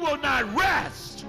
will not rest.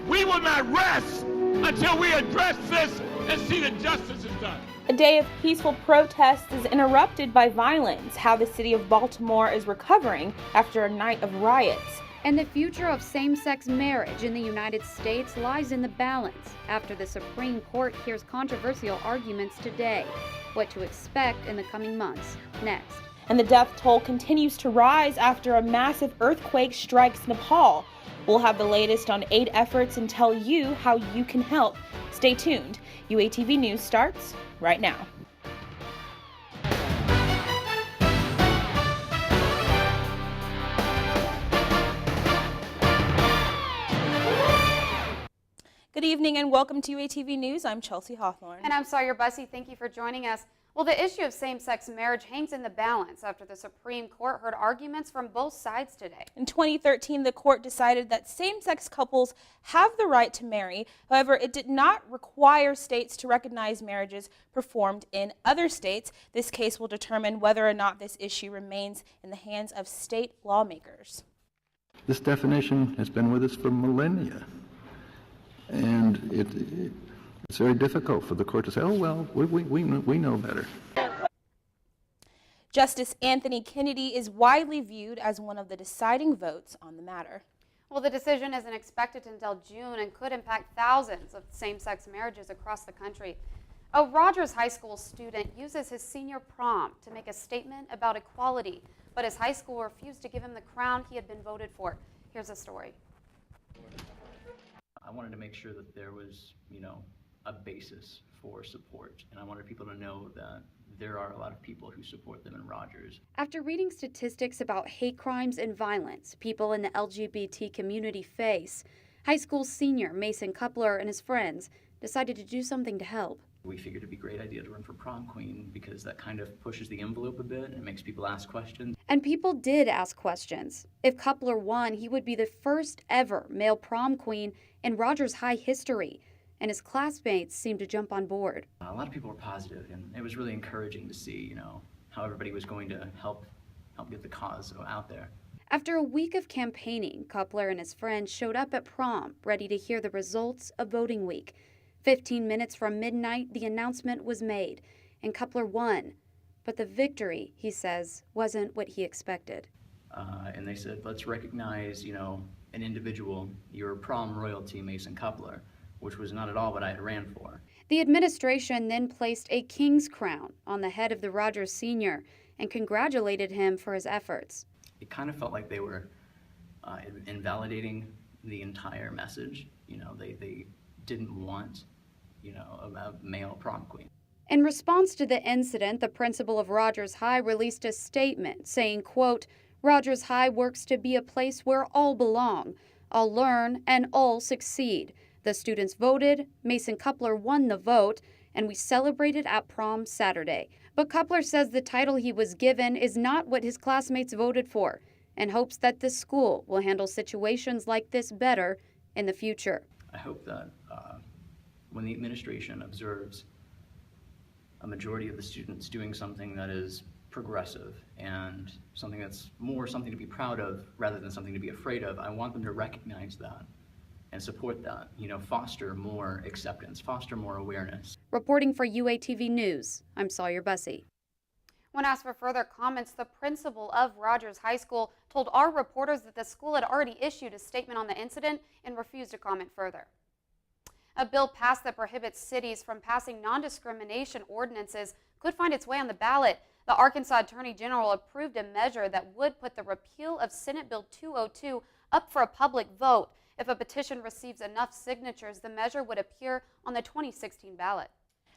We will not rest until we address this and see that justice is done. A day of peaceful protest is interrupted by violence. How the city of Baltimore is recovering after a night of riots. And the future of same-sex marriage in the United States lies in the balance after the Supreme Court hears controversial arguments today. What to expect in the coming months. Next. And the death toll continues to rise after a massive earthquake strikes Nepal. We'll have the latest on aid efforts and tell you how you can help. Stay tuned. UATV News starts right now. Good evening and welcome to UATV News. I'm Chelsea Hawthorne. And I'm Sawyer Bussey. Thank you for joining us. Well, the issue of same-sex marriage hangs in the balance after the Supreme Court heard arguments from both sides today. In 2013, the court decided that same-sex couples have the right to marry. However, it did not require states to recognize marriages performed in other states. This case will determine whether or not this issue remains in the hands of state lawmakers. This definition has been with us for millennia. And it's very difficult for the court to say, oh, well, we know better. Justice Anthony Kennedy is widely viewed as one of the deciding votes on the matter. Well, the decision isn't expected until June and could impact thousands of same-sex marriages across the country. A Rogers High School student uses his senior prom to make a statement about equality, but his high school refused to give him the crown he had been voted for. Here's a story. I wanted to make sure that there was, a basis for support, and I wanted people to know that there are a lot of people who support them in Rogers. After reading statistics about hate crimes and violence people in the LGBT community face, high school senior Mason Coupler and his friends decided to do something to help. We figured it'd be a great idea to run for prom queen because that kind of pushes the envelope a bit and it makes people ask questions. And people did ask questions. If Coupler won, he would be the first ever male prom queen in Rogers High history, and his classmates seemed to jump on board. A lot of people were positive, and it was really encouraging to see, how everybody was going to help get the cause out there. After a week of campaigning, Coupler and his friends showed up at prom, ready to hear the results of voting week. 15 minutes from midnight, the announcement was made, and Coupler won. But the victory, he says, wasn't what he expected. And they said, let's recognize, an individual, your prom royalty, Mason Coupler, which was not at all what I had ran for. The administration then placed a king's crown on the head of the Rogers senior and congratulated him for his efforts. It kind of felt like they were invalidating the entire message. They didn't want, a male prom queen. In response to the incident, the principal of Rogers High released a statement saying, quote, Rogers High works to be a place where all belong, all learn, and all succeed. The students voted, Mason Coupler won the vote, and we celebrated at prom Saturday. But Coupler says the title he was given is not what his classmates voted for, and hopes that the school will handle situations like this better in the future. I hope that when the administration observes a majority of the students doing something that is progressive and something that's more something to be proud of rather than something to be afraid of, I want them to recognize that and support that, foster more acceptance, foster more awareness. Reporting for UATV News, I'm Sawyer Bussey. When asked for further comments, the principal of Rogers High School told our reporters that the school had already issued a statement on the incident and refused to comment further. A bill passed that prohibits cities from passing non-discrimination ordinances could find its way on the ballot. The Arkansas Attorney General approved a measure that would put the repeal of Senate Bill 202 up for a public vote. If a petition receives enough signatures, the measure would appear on the 2016 ballot.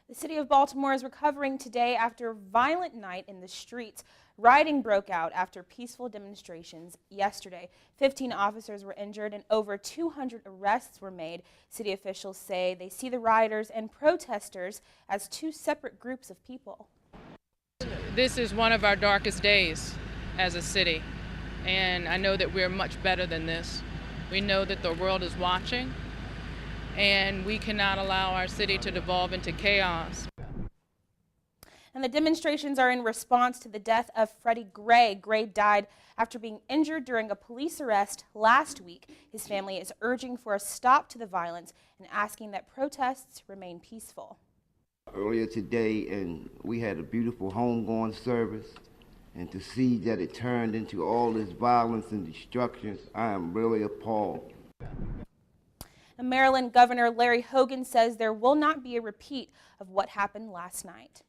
The city of Baltimore is recovering today after a violent night in the streets. Rioting broke out after peaceful demonstrations yesterday. 15 officers were injured and over 200 arrests were made. City officials say they see the rioters and protesters as two separate groups of people. This is one of our darkest days as a city, and I know that we're much better than this. We know that the world is watching, and we cannot allow our city to devolve into chaos. And the demonstrations are in response to the death of Freddie Gray. Gray died after being injured during a police arrest last week. His family is urging for a stop to the violence and asking that protests remain peaceful. Earlier today, and we had a beautiful homegoing service, and to see that it turned into all this violence and destruction, I am really appalled. And Maryland Governor Larry Hogan says there will not be a repeat of what happened last night.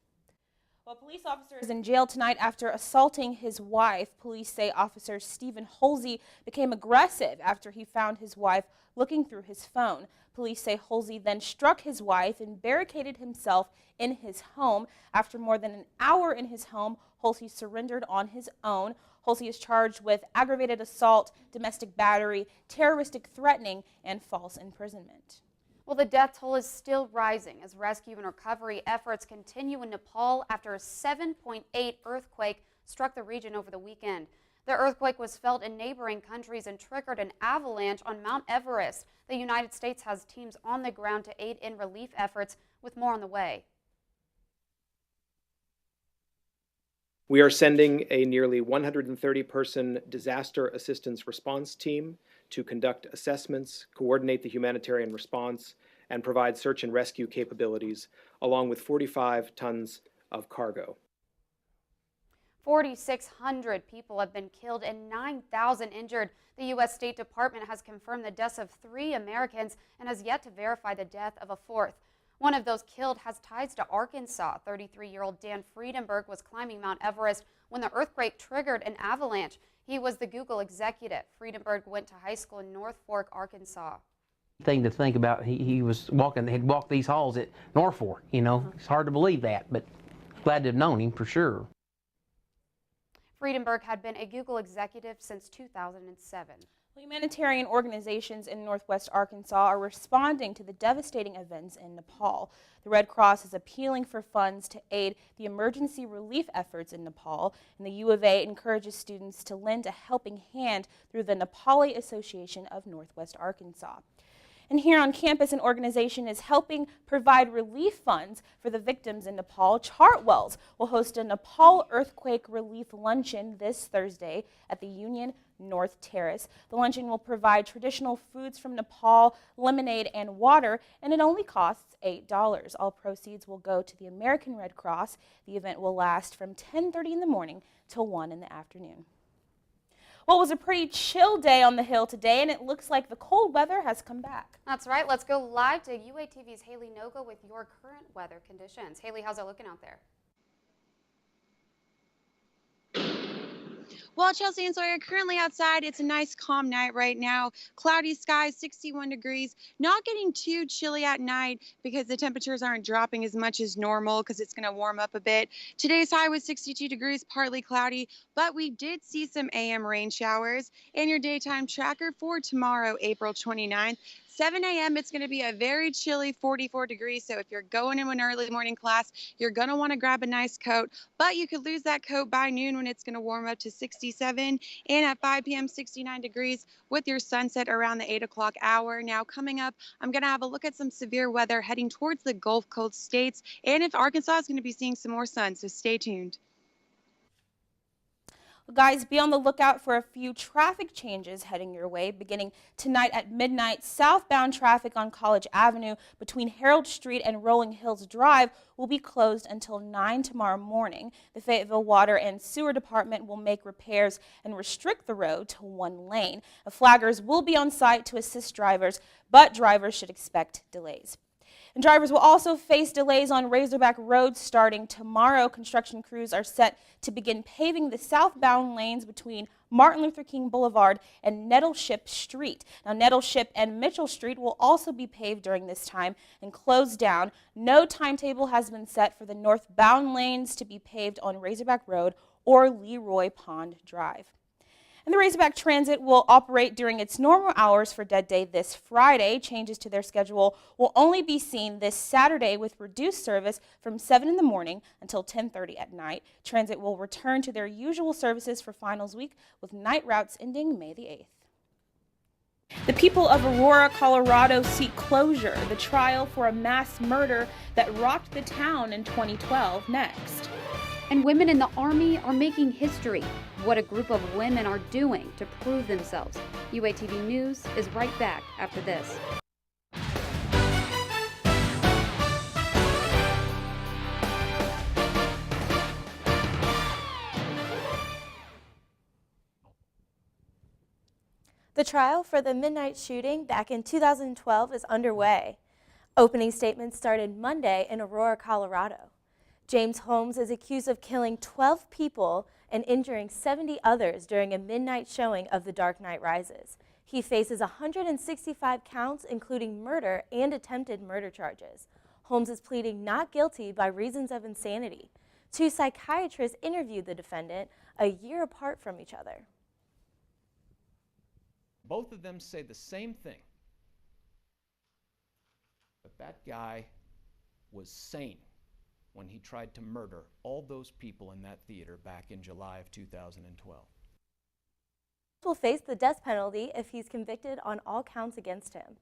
Well, a police officer is in jail tonight after assaulting his wife. Police say Officer Stephen Holsey became aggressive after he found his wife looking through his phone. Police say Holsey then struck his wife and barricaded himself in his home. After more than an hour in his home, Holsey surrendered on his own. Holsey is charged with aggravated assault, domestic battery, terroristic threatening, and false imprisonment. Well, the death toll is still rising as rescue and recovery efforts continue in Nepal after a 7.8 earthquake struck the region over the weekend. The earthquake was felt in neighboring countries and triggered an avalanche on Mount Everest. The United States has teams on the ground to aid in relief efforts, with more on the way. We are sending a nearly 130-person disaster assistance response team to conduct assessments, coordinate the humanitarian response, and provide search and rescue capabilities, along with 45 tons of cargo. 4,600 people have been killed and 9,000 injured. The U.S. State Department has confirmed the deaths of 3 Americans and has yet to verify the death of a 4th. One of those killed has ties to Arkansas. 33-year-old Dan Friedenberg was climbing Mount Everest when the earthquake triggered an avalanche. He was the Google executive. Friedenberg went to high school in North Fork, Arkansas. Thing to think about, he was walking, he'd walked these halls at Norfolk, you know. It's hard to believe that, but glad to have known him for sure. Friedenberg had been a Google executive since 2007. Humanitarian organizations in northwest Arkansas are responding to the devastating events in Nepal. The Red Cross is appealing for funds to aid the emergency relief efforts in Nepal, and the U of A encourages students to lend a helping hand through the Nepali Association of Northwest Arkansas. And here on campus, an organization is helping provide relief funds for the victims in Nepal. Chartwells will host a Nepal earthquake relief luncheon this Thursday at the Union North Terrace. The luncheon will provide traditional foods from Nepal, lemonade, and water, and it only costs $8. All proceeds will go to the American Red Cross. The event will last from 10:30 in the morning till 1 in the afternoon. Well, it was a pretty chill day on the Hill today, and it looks like the cold weather has come back. That's right. Let's go live to UATV's Haley Noga with your current weather conditions. Haley, how's it looking out there? Well, Chelsea and Sawyer, currently outside, it's a nice calm night right now. Cloudy skies, 61 degrees. Not getting too chilly at night because the temperatures aren't dropping as much as normal because it's going to warm up a bit. Today's high was 62 degrees, partly cloudy, but we did see some AM rain showers. And your daytime tracker for tomorrow, April 29th. 7 a.m. it's going to be a very chilly 44 degrees, so if you're going in an early morning class, you're going to want to grab a nice coat, but you could lose that coat by noon when it's going to warm up to 67, and at 5 p.m. 69 degrees with your sunset around the 8 o'clock hour. Now coming up, I'm going to have a look at some severe weather heading towards the Gulf Coast states, and if Arkansas is going to be seeing some more sun, so stay tuned. Guys, be on the lookout for a few traffic changes heading your way. Beginning tonight at midnight, southbound traffic on College Avenue between Herald Street and Rolling Hills Drive will be closed until 9 tomorrow morning. The Fayetteville Water and Sewer Department will make repairs and restrict the road to 1 lane. The flaggers will be on site to assist drivers, but drivers should expect delays. And drivers will also face delays on Razorback Road starting tomorrow. Construction crews are set to begin paving the southbound lanes between Martin Luther King Boulevard and Nettleship Street. Now, Nettleship and Mitchell Street will also be paved during this time and closed down. No timetable has been set for the northbound lanes to be paved on Razorback Road or Leroy Pond Drive. And the Razorback Transit will operate during its normal hours for Dead Day this Friday. Changes to their schedule will only be seen this Saturday with reduced service from 7 in the morning until 10:30 at night. Transit will return to their usual services for finals week with night routes ending May the 8th. The people of Aurora, Colorado seek closure, the trial for a mass murder that rocked the town in 2012 next. And women in the Army are making history. What a group of women are doing to prove themselves. UATV News is right back after this. The trial for the midnight shooting back in 2012 is underway. Opening statements started Monday in Aurora, Colorado. James Holmes is accused of killing 12 people and injuring 70 others during a midnight showing of The Dark Knight Rises. He faces 165 counts, including murder and attempted murder charges. Holmes is pleading not guilty by reasons of insanity. 2 psychiatrists interviewed the defendant a year apart from each other. Both of them say the same thing, that guy was sane when he tried to murder all those people in that theater back in July of 2012. Will face the death penalty if he's convicted on all counts against him.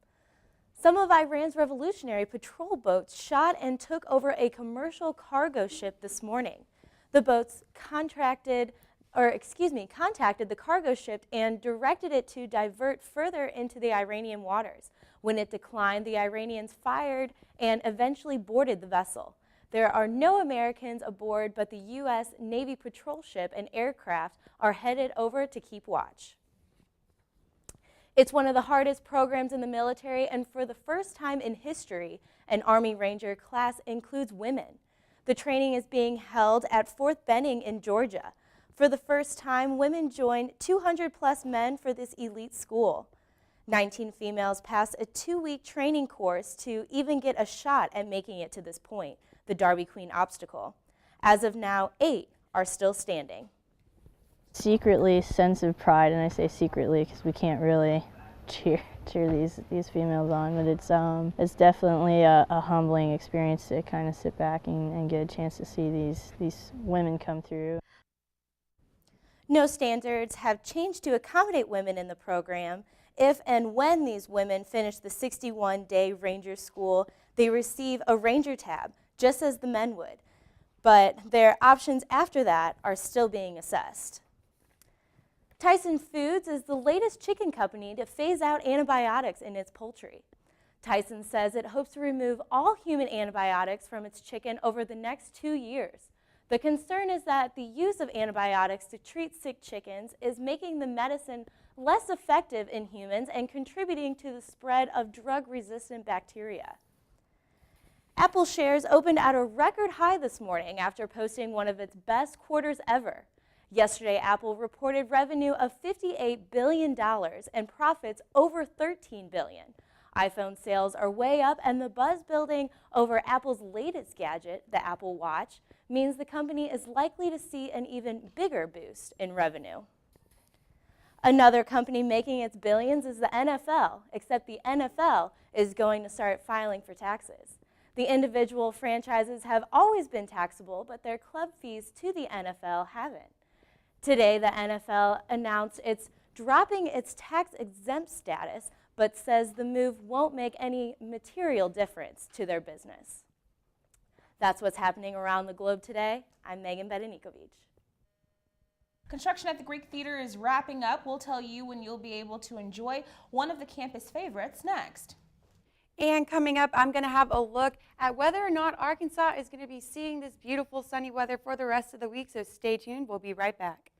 Some of Iran's revolutionary patrol boats shot and took over a commercial cargo ship this morning. The boats contacted the cargo ship and directed it to divert further into the Iranian waters. When it declined, the Iranians fired and eventually boarded the vessel. There are no Americans aboard, but the U.S. Navy patrol ship and aircraft are headed over to keep watch. It's one of the hardest programs in the military, and for the first time in history, an Army Ranger class includes women. The training is being held at Fort Benning in Georgia. For the first time, women joined 200+ men for this elite school. 19 females passed a 2-week training course to even get a shot at making it to this point, the Darby Queen obstacle. As of now, 8 are still standing. Secretly sense of pride, and I say secretly because we can't really cheer these females on, but it's definitely a humbling experience to kind of sit back and get a chance to see these women come through. No standards have changed to accommodate women in the program. If and when these women finish the 61-day Ranger School, they receive a Ranger tab, just as the men would. But their options after that are still being assessed. Tyson Foods is the latest chicken company to phase out antibiotics in its poultry. Tyson says it hopes to remove all human antibiotics from its chicken over the next 2 years. The concern is that the use of antibiotics to treat sick chickens is making the medicine less effective in humans and contributing to the spread of drug-resistant bacteria. Apple shares opened at a record high this morning after posting one of its best quarters ever. Yesterday, Apple reported revenue of $58 billion and profits over $13 billion. iPhone sales are way up, and the buzz building over Apple's latest gadget, the Apple Watch, means the company is likely to see an even bigger boost in revenue. Another company making its billions is the NFL, except the NFL is going to start filing for taxes. The individual franchises have always been taxable, but their club fees to the NFL haven't. Today, the NFL announced it's dropping its tax-exempt status, but says the move won't make any material difference to their business. That's what's happening around the globe today. I'm Megan Bedenikovic. Construction at the Greek Theater is wrapping up. We'll tell you when you'll be able to enjoy one of the campus favorites next. And coming up, I'm going to have a look at whether or not Arkansas is going to be seeing this beautiful sunny weather for the rest of the week, so stay tuned. We'll be right back.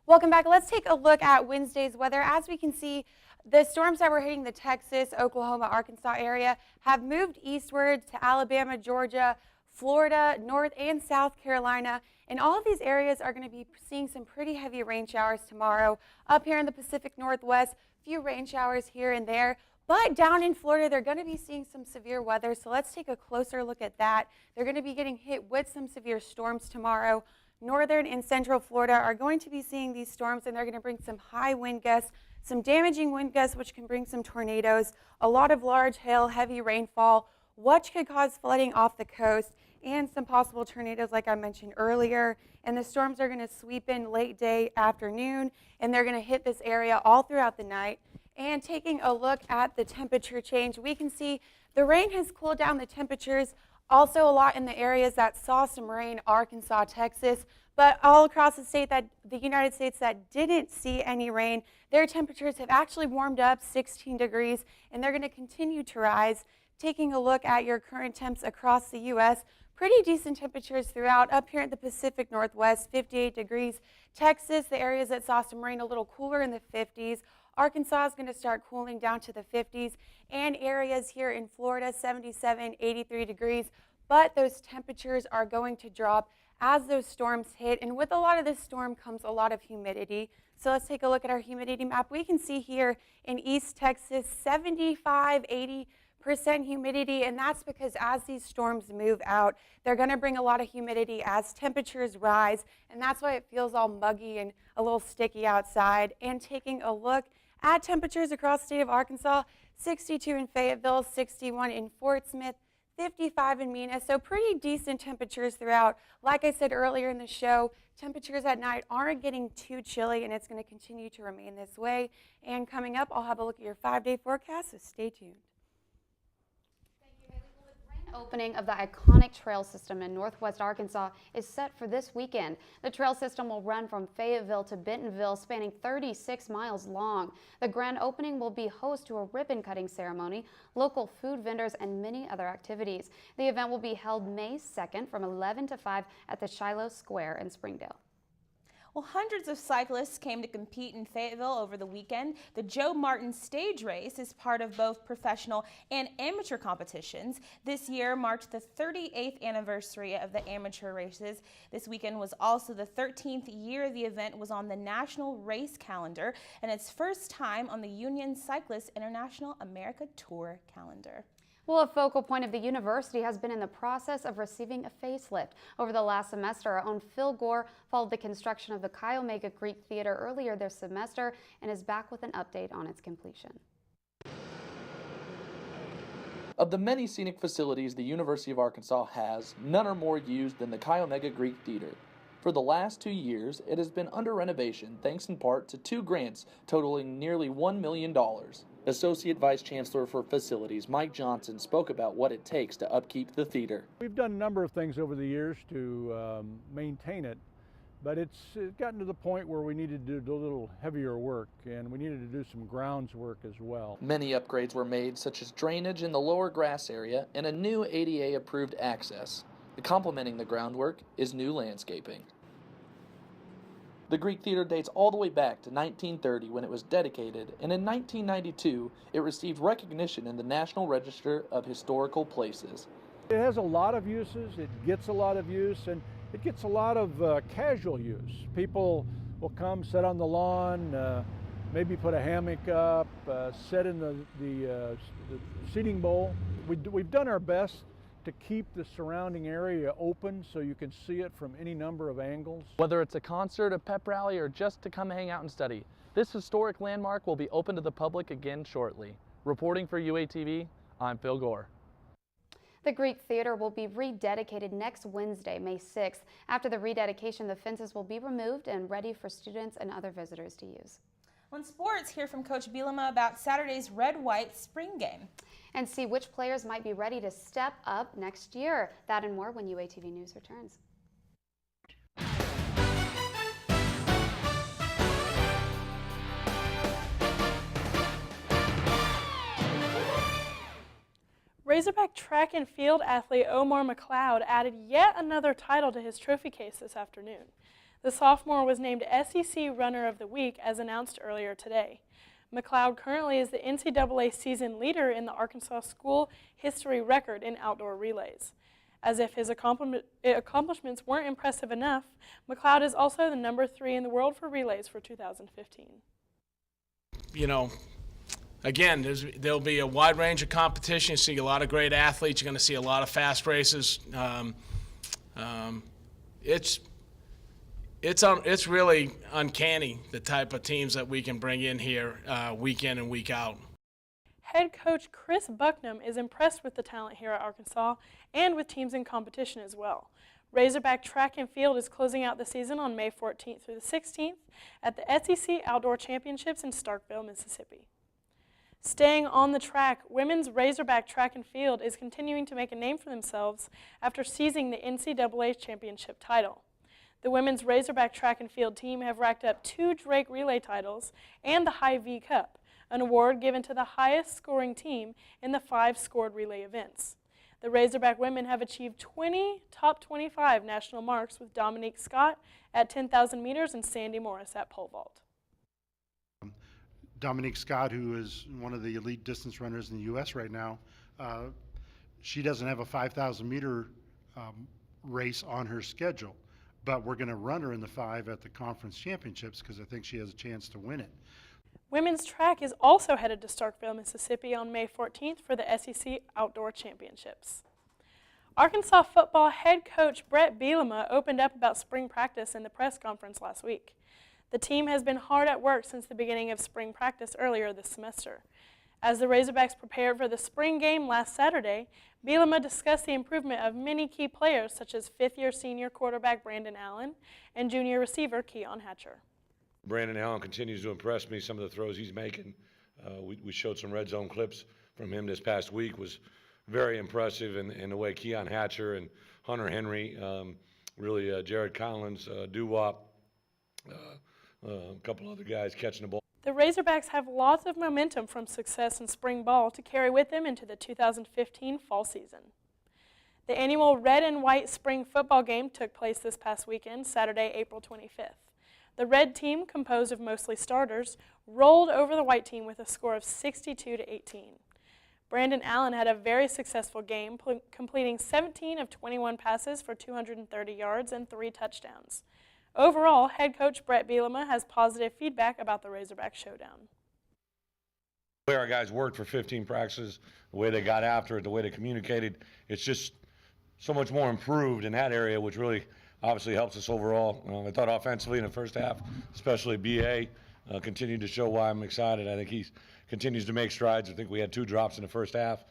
Welcome back. Let's take a look at Wednesday's weather. As we can see, the storms that were hitting the Texas, Oklahoma, Arkansas area have moved eastward to Alabama, Georgia, Florida, North and South Carolina, and all of these areas are going to be seeing some pretty heavy rain showers tomorrow. Up here in the Pacific Northwest, few rain showers here and there, but down in Florida, they're going to be seeing some severe weather, so let's take a closer look at that. They're going to be getting hit with some severe storms tomorrow. Northern and central Florida are going to be seeing these storms, and they're going to bring some high wind gusts, some damaging wind gusts, which can bring some tornadoes, a lot of large hail, heavy rainfall. which could cause flooding off the coast and some possible tornadoes like I mentioned earlier. And the storms are going to sweep in late day afternoon, and they're going to hit this area all throughout the night. And taking a look at the temperature change, we can see the rain has cooled down the temperatures also a lot in the areas that saw some rain, Arkansas, Texas, but all across the United States that didn't see any rain, their temperatures have actually warmed up 16 degrees, and they're going to continue to rise. Taking a look at your current temps across the U.S., pretty decent temperatures throughout. Up here in the Pacific Northwest, 58 degrees. Texas, the areas that saw some rain, a little cooler in the 50s. Arkansas is going to start cooling down to the 50s, and areas here in Florida, 77, 83 degrees. But those temperatures are going to drop as those storms hit, and with a lot of this storm comes a lot of humidity. So let's take a look at our humidity map. We can see here in East Texas, 75, 80% humidity, and that's because as these storms move out, they're going to bring a lot of humidity as temperatures rise, and that's why it feels all muggy and a little sticky outside. And taking a look at temperatures across the state of Arkansas, 62 in Fayetteville, 61 in Fort Smith, 55 in Mena, so pretty decent temperatures throughout. Like I said earlier in the show, temperatures at night aren't getting too chilly, and it's going to continue to remain this way. And coming up, I'll have a look at your 5-day forecast, so stay tuned. Opening of the iconic trail system in northwest Arkansas is set for this weekend. The trail system will run from Fayetteville to Bentonville, spanning 36 miles long. The grand opening will be host to a ribbon cutting ceremony, local food vendors, and many other activities. The event will be held May 2nd from 11 to 5 at the Shiloh Square in Springdale. Well, hundreds of cyclists came to compete in Fayetteville over the weekend. The Joe Martin Stage Race is part of both professional and amateur competitions. This year marked the 38th anniversary of the amateur races. This weekend was also the 13th year the event was on the national race calendar and its first time on the Union Cyclists International America Tour calendar. Well, a focal point of the university has been in the process of receiving a facelift. Over the last semester, our own Phil Gore followed the construction of the Chi Omega Greek Theater earlier this semester and is back with an update on its completion. Of the many scenic facilities the University of Arkansas has, none are more used than the Chi Omega Greek Theater. For the last 2 years, it has been under renovation thanks in part to 2 grants totaling nearly $1 million. Associate Vice Chancellor for Facilities Mike Johnson spoke about what it takes to upkeep the theater. We've done a number of things over the years to maintain it, but it's gotten to the point where we needed to do a little heavier work, and we needed to do some grounds work as well. Many upgrades were made, such as drainage in the lower grass area and a new ADA-approved access. Complementing the groundwork is new landscaping. The Greek Theater dates all the way back to 1930 when it was dedicated, and in 1992 it received recognition in the National Register of Historical Places. It has a lot of uses, it gets a lot of use, and it gets a lot of casual use. People will come, sit on the lawn, maybe put a hammock up, sit in the seating bowl. We've done our best to keep the surrounding area open so you can see it from any number of angles. Whether it's a concert, a pep rally, or just to come hang out and study, this historic landmark will be open to the public again shortly. Reporting for UATV, I'm Phil Gore. The Greek Theater will be rededicated next Wednesday, May 6th. After the rededication, the fences will be removed and ready for students and other visitors to use. On sports, hear from Coach Bielema about Saturday's red-white spring game. And see which players might be ready to step up next year. That and more when UATV News returns. Razorback track and field athlete Omar McLeod added yet another title to his trophy case this afternoon. The sophomore was named SEC Runner of the Week as announced earlier today. McLeod currently is the NCAA season leader in the Arkansas school history record in outdoor relays. As if his accomplishments weren't impressive enough, McLeod is also the number 3 in the world for relays for 2015. You know, again, there'll be a wide range of competition. You see a lot of great athletes. You're going to see a lot of fast races. It's really uncanny, the type of teams that we can bring in here week in and week out. head coach Chris Bucknam is impressed with the talent here at Arkansas and with teams in competition as well. Razorback track and field is closing out the season on May 14th through the 16th at the SEC Outdoor Championships in Starkville, Mississippi. Staying on the track, women's Razorback track and field is continuing to make a name for themselves after seizing the NCAA championship title. The women's Razorback track and field team have racked up 2 Drake Relay titles and the High V Cup, an award given to the highest scoring team in the 5 scored relay events. The Razorback women have achieved 20 top 25 national marks with Dominique Scott at 10,000 meters and Sandy Morris at pole vault. Dominique Scott, who is one of the elite distance runners in the U.S. right now, she doesn't have a 5,000 meter race on her schedule, but we're going to run her in the 5 at the conference championships because I think she has a chance to win it. Women's track is also headed to Starkville, Mississippi on May 14th for the SEC Outdoor Championships. Arkansas football head coach Brett Bielema opened up about spring practice in the press conference last week. The team has been hard at work since the beginning of spring practice earlier this semester. As the Razorbacks prepared for the spring game last Saturday, Bielema discussed the improvement of many key players such as 5th-year senior quarterback Brandon Allen and junior receiver Keon Hatcher. Brandon Allen continues to impress me. Some of the throws he's making. We showed some red zone clips from him this past week. Was very impressive in the way Keon Hatcher and Hunter Henry, really Jared Collins, Doo-Wop, a couple other guys catching the ball. The Razorbacks have lots of momentum from success in spring ball to carry with them into the 2015 fall season. The annual red and white spring football game took place this past weekend, Saturday, April 25th. The red team, composed of mostly starters, rolled over the white team with a score of 62-18. Brandon Allen had a very successful game, completing 17 of 21 passes for 230 yards and 3 touchdowns. Overall, head coach Brett Bielema has positive feedback about the Razorback showdown. The way our guys worked for 15 practices, the way they got after it, the way they communicated, it's just so much more improved in that area, which really obviously helps us overall. I thought offensively in the first half, especially B.A., continued to show why I'm excited. I think he continues to make strides. I think we had 2 drops in the first half,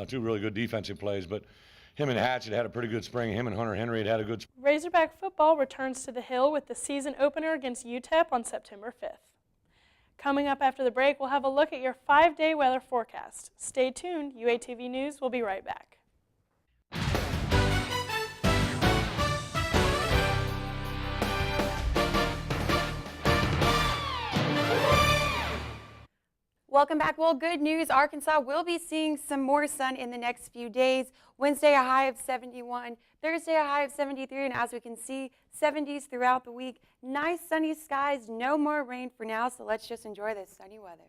2 really good defensive plays, but him and Hatchett had a pretty good spring. Him and Hunter Henry had a good spring. Razorback football returns to the Hill with the season opener against UTEP on September 5th. Coming up after the break, we'll have a look at your 5-day weather forecast. Stay tuned. UATV News will be right back. Welcome back. Well, good news. Arkansas will be seeing some more sun in the next few days. Wednesday, a high of 71. Thursday, a high of 73. And as we can see, 70s throughout the week. Nice sunny skies. No more rain for now. So let's just enjoy this sunny weather.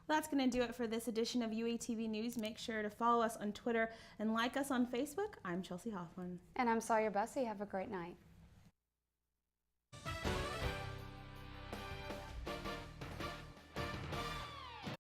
Well, that's going to do it for this edition of UATV News. Make sure to follow us on Twitter and like us on Facebook. I'm Chelsea Hoffman. And I'm Sawyer Bussey. Have a great night.